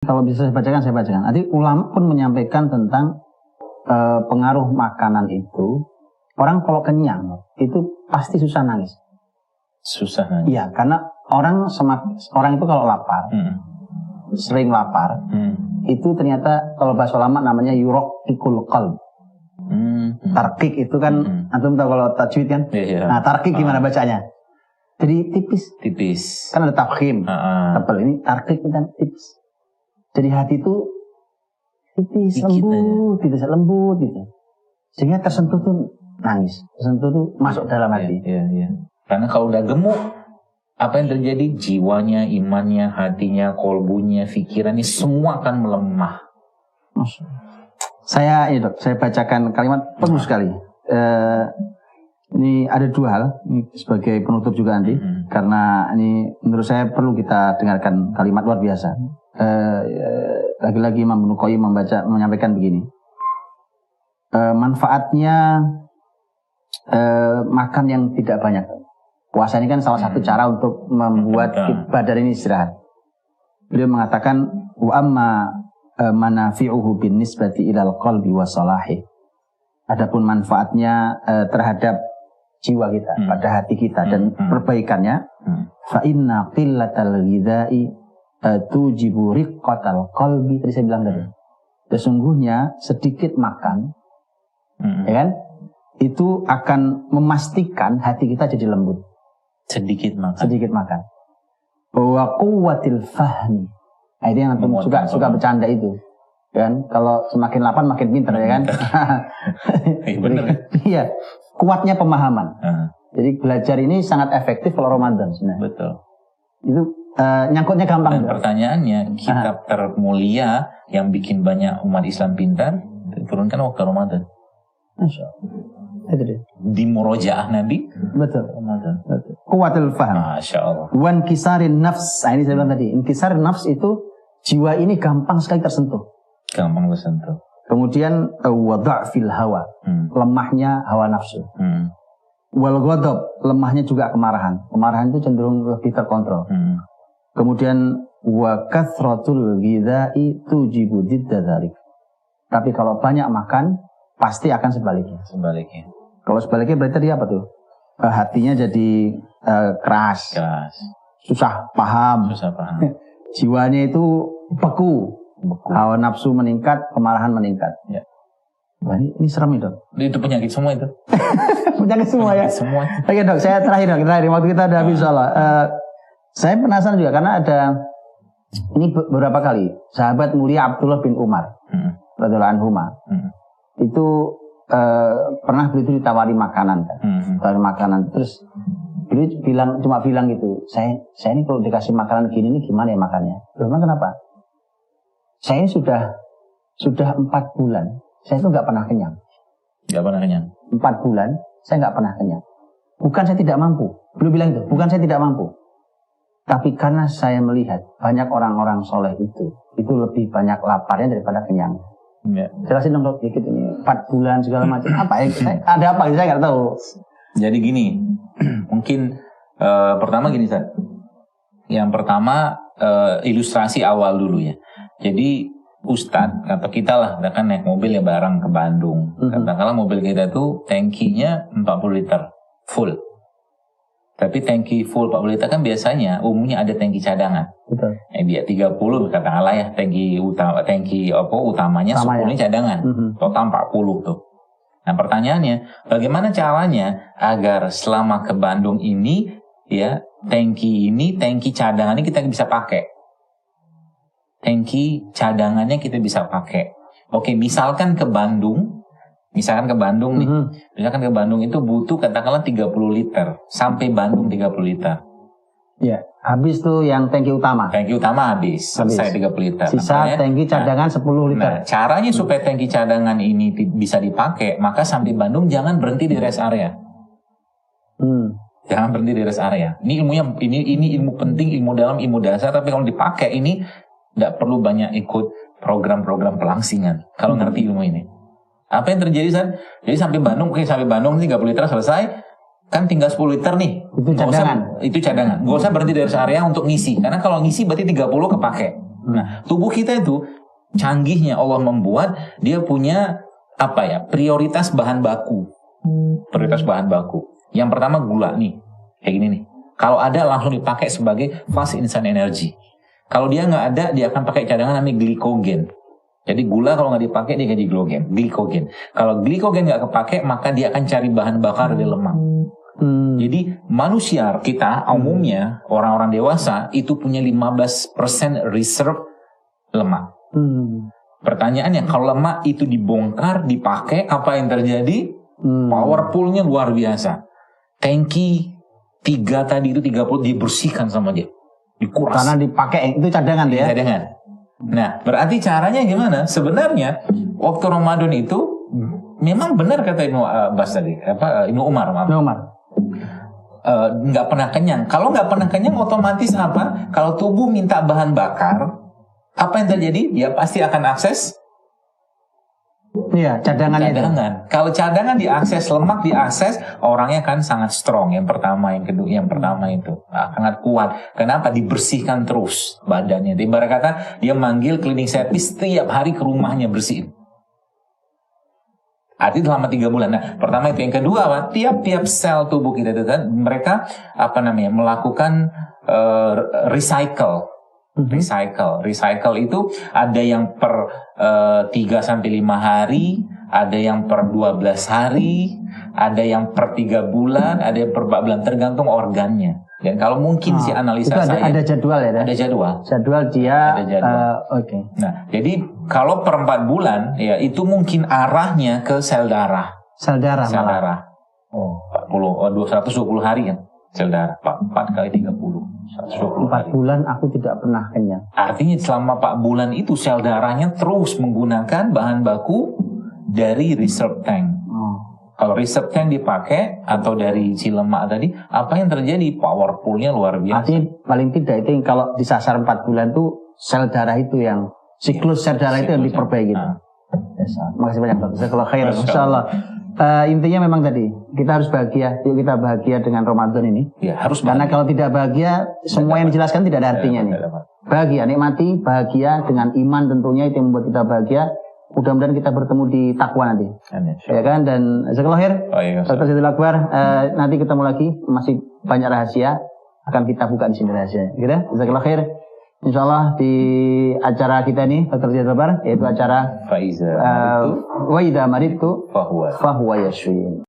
Kalau bisa saya bacakan, saya bacakan. Nanti ulama pun menyampaikan tentang pengaruh makanan itu. Orang kalau kenyang itu pasti susah nangis. Susah nangis. Iya, karena orang itu kalau lapar, sering lapar, itu ternyata kalau bahasa ulama namanya yuraqqiqul qalb. Tarqiq itu kan, antum tahu kalau tajwid kan? Yeah. Nah, tarqiq gimana bacanya? Jadi tipis. Kan ada tafkhim, tebal. Ini tarqiq kan tipis. Jadi hati itu tipis, lembut gitu. Sehingga tersentuh tuh nangis, tersentuh tuh masuk dalam hati. Iya. Karena kalau udah gemuk, apa yang terjadi? Jiwanya, imannya, hatinya, kolbunya, pikirannya semua akan melemah. Saya bacakan kalimat penuh sekali. Ini ada dua hal, ini sebagai penutup juga nanti, karena ini menurut saya perlu kita dengarkan kalimat luar biasa. Lagi-lagi Imam Ibnu Qayyim menyampaikan begini. Manfaatnya makan yang tidak banyak. Puasa ini kan salah satu cara untuk membuat badan ini istirahat. Beliau mengatakan wa amma manafi'uhu bin nisbati ilal qalbi wa salahi. Adapun manfaatnya terhadap jiwa kita, pada hati kita dan perbaikannya, fa inna qillatal ghidha'i tujibu riqqatal qalbi. Tadi saya bilang tadi. Sesungguhnya sedikit makan, ya kan? Itu akan memastikan hati kita jadi lembut. Sedikit makan. Wa quwwatil fahmi. Nah, itu yang antum suka bercanda itu. Kan? Kalau semakin lapar makin pintar, ya kan? Iya. Kuatnya pemahaman. Jadi belajar ini sangat efektif kalau Ramadan sebenarnya. Betul. Itu nyangkutnya gampang. Dan pertanyaannya, kitab termulia yang bikin banyak umat Islam pintar diturunkan waktu Ramadan. Masya Allah. Itu dia. Di murojaah Nabi. Betul. Kuatul faham. Masya Allah. Wan kisarin nafs. Nah, ini saya bilang tadi. Inkisarin nafs itu jiwa ini gampang sekali tersentuh. Kemudian wada'fil hawa. Lemahnya hawa nafsu. Wal ghadab, lemahnya juga kemarahan. Kemarahan itu cenderung lebih terkontrol. Kemudian wa kathratul ghidha'i tujibu didda dzalik. Tapi kalau banyak makan pasti akan sebaliknya. Kalau sebaliknya berarti tadi apa tuh? Hatinya jadi keras. Susah paham. Jiwanya itu beku. Hawa nafsu meningkat, kemarahan meningkat. Ya. Wah, ini serem itu. Itu penyakit semua itu. Penyakit semua ya. Oke dok, saya terakhir waktu kita udah habis soalnya. Saya penasaran juga karena ada ini beberapa kali sahabat mulia Abdullah bin Umar radhiyallahu anhuma itu pernah beliau itu ditawari makanan kan. Ditawari makanan terus beliau cuma bilang gitu, saya ini kalau dikasih makanan gini ini gimana ya makannya? Memang kenapa? Saya sudah 4 bulan, saya itu nggak pernah kenyang. 4 bulan, saya nggak pernah kenyang. Bukan saya tidak mampu, beliau bilang itu, bukan saya tidak mampu. Tapi karena saya melihat banyak orang-orang soleh itu lebih banyak laparnya daripada kenyang. Ya. Jelasin dong dok, dikit ini 4 bulan segala macam. Apa ya? Ada apa? Saya nggak tahu. Jadi gini, mungkin pertama gini Ustaz. Yang pertama ilustrasi awal dulu ya. Jadi Ustadz atau kita lah, kan naik mobil ya bareng ke Bandung. Katakanlah mobil kita tuh tankinya 40 liter full. Tapi tangki full 40 liter kan biasanya umumnya ada tangki cadangan. Betul. Dia 30 katakanlah ya tangki utamanya 10 ini cadangan. Total 40 tuh. Nah pertanyaannya, bagaimana caranya agar selama ke Bandung ini ya tangki cadangannya kita bisa pakai. Tangki cadangannya kita bisa pakai. Oke, misalkan ke Bandung nih. Misalkan ke Bandung itu butuh katakanlah 30 liter. Sampai Bandung 30 liter. Ya, habis tuh yang tangki utama. Tangki utama habis. Selesai 30 liter. Sisa tangki cadangan 10 liter. Nah, caranya supaya tangki cadangan ini bisa dipakai, maka sampai Bandung jangan berhenti di rest area. Jangan berhenti di rest area. Ini ilmunya, ini ilmu penting, ilmu dalam, ilmu dasar. Tapi kalau dipakai ini tidak perlu banyak ikut program-program pelangsingan. Kalau ngerti ilmu ini. Apa yang terjadi San? Jadi sampai Bandung 30 liter selesai. Kan tinggal 10 liter nih. Itu cadangan. Itu cadangan. Gak usah berhenti dari area untuk ngisi. Karena kalau ngisi berarti 30 kepake. Nah, tubuh kita itu canggihnya Allah membuat dia punya prioritas bahan baku. Prioritas bahan baku. Yang pertama gula nih, kayak gini nih. Kalau ada langsung dipakai sebagai fast instant energy. Kalau dia nggak ada, dia akan pakai cadangan namanya glikogen. Jadi gula kalau nggak dipakai dia jadi glikogen. Kalau glikogen nggak kepake, maka dia akan cari bahan bakar dari lemak. Jadi manusia kita umumnya orang-orang dewasa itu punya 15% reserve lemak. Pertanyaannya, kalau lemak itu dibongkar, dipakai, apa yang terjadi? Powerfulnya luar biasa. Tangki 3 tadi itu 30 dibersihkan sama dia, dikuras. Karena dipakai itu cadangan ya. Cadangan. Nah, berarti caranya gimana? Sebenarnya waktu Ramadan itu memang benar kata Ibnu Abbas tadi, Ibnu Umar. Nggak pernah kenyang. Kalau nggak pernah kenyang, otomatis apa? Kalau tubuh minta bahan bakar, apa yang terjadi? Dia pasti akan akses. Iya, cadangan. Kalau cadangan diakses, lemak diakses, orangnya kan sangat strong. Yang pertama, yang kedua, yang pertama itu sangat kuat. Kenapa? Dibersihkan terus badannya. Ibarat kata dia manggil cleaning service setiap hari ke rumahnya bersihin. Artinya selama 3 bulan. Nah, pertama itu. Yang kedua apa? Tiap-tiap sel tubuh kita itu kan mereka melakukan recycle. Recycle itu ada yang per 3-5 hari, ada yang per 12 hari, ada yang per 3 bulan, ada yang per 4 bulan, tergantung organnya. Dan kalau mungkin si analisa itu saya ada jadwal ya? Ada jadwal. Jadwal dia. Ada jadwal. Oke. Nah, jadi kalau per 4 bulan ya itu mungkin arahnya ke sel darah. Sel darah. 220 hari kan sel darah. 4 kali 30. 120 hari. 4 bulan aku tidak pernah kenyang. Artinya selama 4 bulan itu sel darahnya terus menggunakan bahan baku dari reserve tank. Kalau reserve tank dipakai atau dari si lemak tadi, apa yang terjadi? Powerfulnya luar biasa. Artinya paling tidak itu kalau disasar 4 bulan tuh sel darah itu yang siklus sel darah itu yang diperbaiki. Makasih banyak Dok. Jazakallahu khairan. Insyaallah. Intinya memang tadi kita harus bahagia. Yuk kita bahagia dengan Ramadan ini. Ya, harus bahagia. Karena kalau tidak bahagia, semua yang dijelaskan tidak ada artinya nih. Bahagia, nikmati, bahagia dengan iman tentunya itu yang membuat kita bahagia. Mudah-mudahan kita bertemu di takwa nanti. Ya kan? Dan jazakallahu khair. Dr. Zaidul Akbar, nanti ketemu lagi, masih banyak rahasia akan kita buka di sini rahasia. Gitu? Jazakallahu khair. Insyaallah di acara kita ini Dr. Zaidul Akbar yaitu acara Faiza wa idza maridtu fahuwa yashfin.